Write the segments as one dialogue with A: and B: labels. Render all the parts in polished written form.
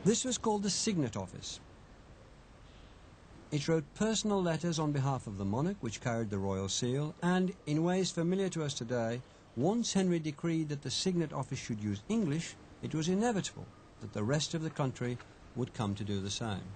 A: This was called the Signet Office. It wrote personal letters on behalf of the monarch, which carried the royal seal, and, in ways familiar to us today, once Henry decreed that the Signet Office should use English, it was inevitable that the rest of the country would come to do the same.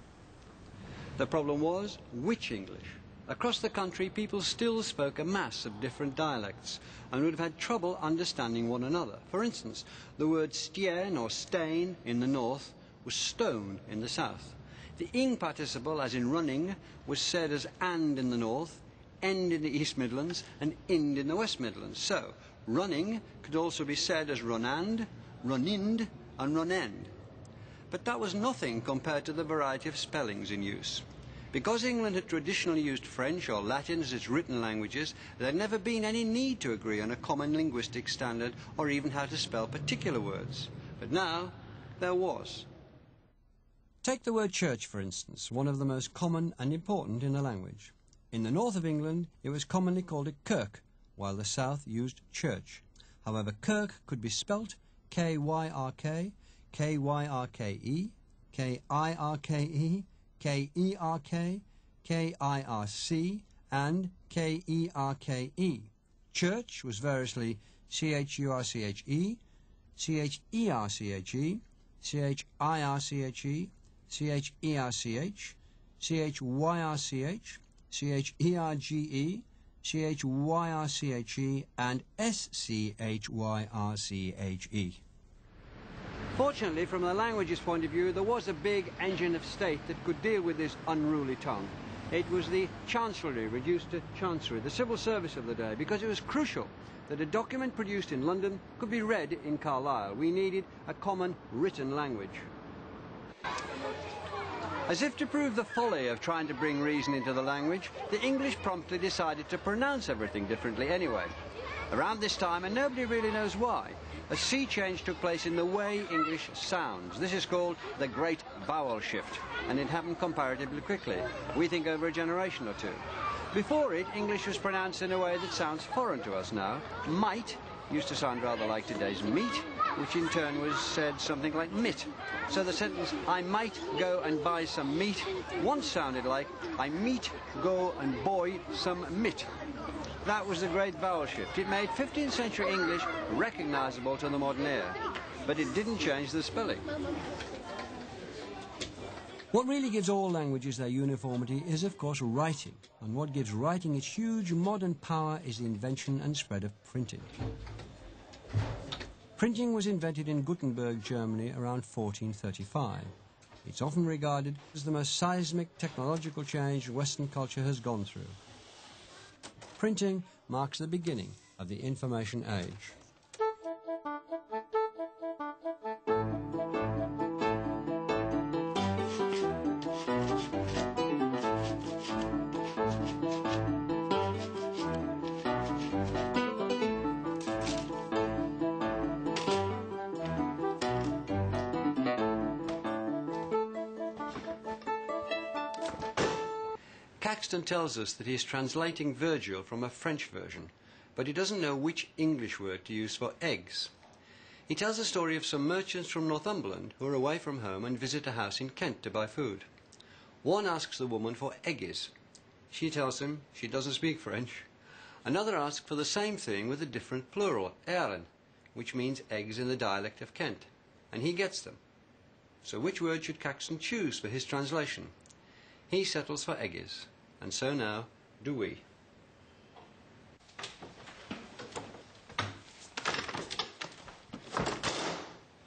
A: The problem was, which English? Across the country, people still spoke a mass of different dialects and would have had trouble understanding one another. For instance, the word stien or stain in the north was stone in the south. The ing participle, as in running, was said as and in the north, end in the East Midlands, and ind in the West Midlands. So, running could also be said as runand, runind, and runend. But that was nothing compared to the variety of spellings in use. Because England had traditionally used French or Latin as its written languages, there had never been any need to agree on a common linguistic standard or even how to spell particular words. But now, there was. Take the word church, for instance, one of the most common and important in the language. In the north of England, it was commonly called a kirk, while the south used church. However, kirk could be spelt K-Y-R-K, K-Y-R-K-E, K-I-R-K-E, K-E-R-K, K-I-R-C, and K-E-R-K-E. Church was variously C-H-U-R-C-H-E, C-H-E-R-C-H-E, C-H-I-R-C-H-E, C-H-E-R-C-H, C-H-Y-R-C-H, C-H-E-R-G-E, C-H-Y-R-C-H-E, and S-C-H-Y-R-C-H-E. Fortunately, from the language's point of view, there was a big engine of state that could deal with this unruly tongue. It was the Chancellery, reduced to Chancery, the civil service of the day, because it was crucial that a document produced in London could be read in Carlisle. We needed a common written language. As if to prove the folly of trying to bring reason into the language, the English promptly decided to pronounce everything differently anyway. Around this time, and nobody really knows why, a sea change took place in the way English sounds. This is called the Great Vowel Shift, and it happened comparatively quickly. We think over a generation or two. Before it, English was pronounced in a way that sounds foreign to us now. Might used to sound rather like today's meat, which in turn was said something like mit. So the sentence, I might go and buy some meat, once sounded like, I meet go and buy some mit. That was the Great Vowel Shift. It made 15th century English recognisable to the modern ear, but it didn't change the spelling. What really gives all languages their uniformity is, of course, writing. And what gives writing its huge modern power is the invention and spread of printing. Printing was invented in Gutenberg, Germany, around 1435. It's often regarded as the most seismic technological change Western culture has gone through. Printing marks the beginning of the information age. Caxton tells us that he is translating Virgil from a French version, but he doesn't know which English word to use for eggs. He tells the story of some merchants from Northumberland who are away from home and visit a house in Kent to buy food. One asks the woman for eggies. She tells him she doesn't speak French. Another asks for the same thing with a different plural, eieren, which means eggs in the dialect of Kent, and he gets them. So which word should Caxton choose for his translation? He settles for eggies. And so now do we.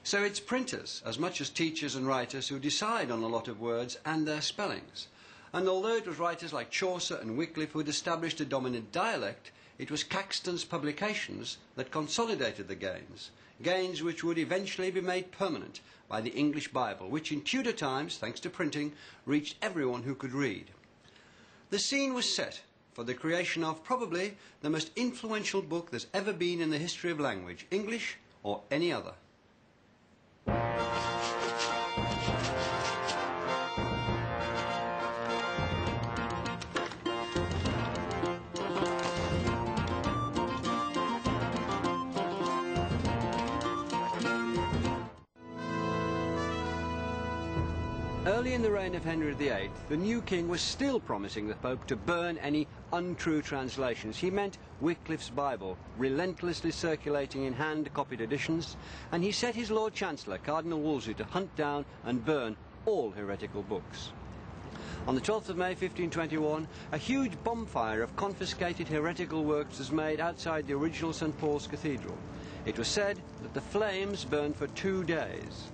A: So it's printers, as much as teachers and writers, who decide on a lot of words and their spellings. And although it was writers like Chaucer and Wycliffe who had established a dominant dialect, it was Caxton's publications that consolidated the gains which would eventually be made permanent by the English Bible, which in Tudor times, thanks to printing, reached everyone who could read. The scene was set for the creation of probably the most influential book there's ever been in the history of language, English or any other. Early in the reign of Henry VIII, the new king was still promising the Pope to burn any untrue translations. He meant Wycliffe's Bible, relentlessly circulating in hand-copied editions, and he set his Lord Chancellor, Cardinal Wolsey, to hunt down and burn all heretical books. On the 12th of May 1521, a huge bonfire of confiscated heretical works was made outside the original St. Paul's Cathedral. It was said that the flames burned for 2 days.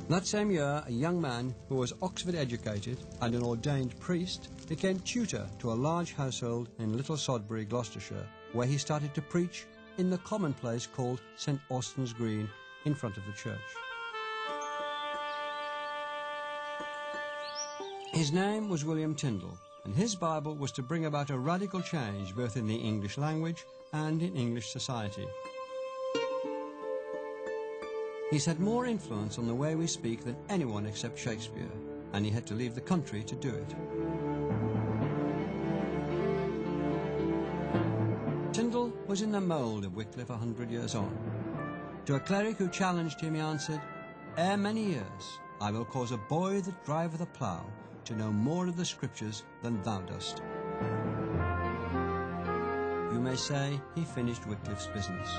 A: That same year, a young man who was Oxford educated and an ordained priest became tutor to a large household in Little Sodbury, Gloucestershire, where he started to preach in the common place called St. Austin's Green in front of the church. His name was William Tyndale, and his Bible was to bring about a radical change both in the English language and in English society. He's had more influence on the way we speak than anyone except Shakespeare, and he had to leave the country to do it. Tyndale was in the mould of Wycliffe 100 years on. To a cleric who challenged him, he answered, "Ere many years I will cause a boy that driveth a plough to know more of the Scriptures than thou dost." You may say he finished Wycliffe's business.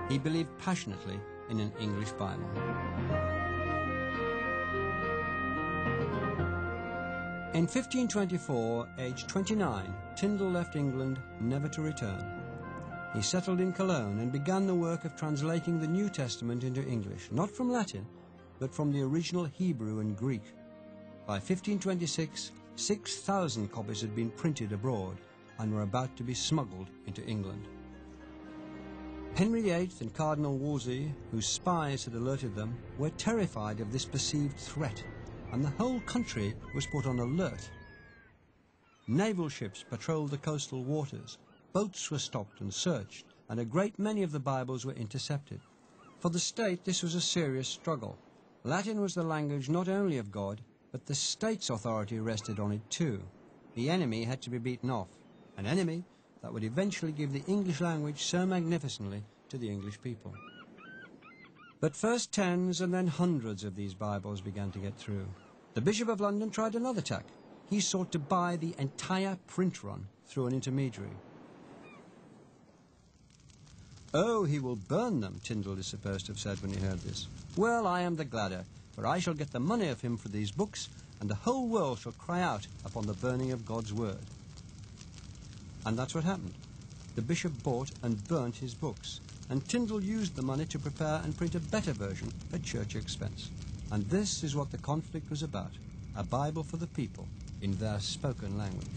A: He believed passionately in an English Bible. In 1524, aged 29, Tyndale left England never to return. He settled in Cologne and began the work of translating the New Testament into English, not from Latin, but from the original Hebrew and Greek. By 1526, 6,000 copies had been printed abroad and were about to be smuggled into England. Henry VIII and Cardinal Wolsey, whose spies had alerted them, were terrified of this perceived threat, and the whole country was put on alert. Naval ships patrolled the coastal waters, boats were stopped and searched, and a great many of the Bibles were intercepted. For the state, this was a serious struggle. Latin was the language not only of God, but the state's authority rested on it too. The enemy had to be beaten off, an enemy that would eventually give the English language so magnificently to the English people. But first tens and then hundreds of these Bibles began to get through. The Bishop of London tried another tack. He sought to buy the entire print run through an intermediary. "Oh, he will burn them," Tyndale is supposed to have said when he heard this. "Well, I am the gladder, for I shall get the money of him for these books, and the whole world shall cry out upon the burning of God's word." And that's what happened. The bishop bought and burnt his books, and Tyndale used the money to prepare and print a better version at church expense. And this is what the conflict was about, a Bible for the people in their spoken language.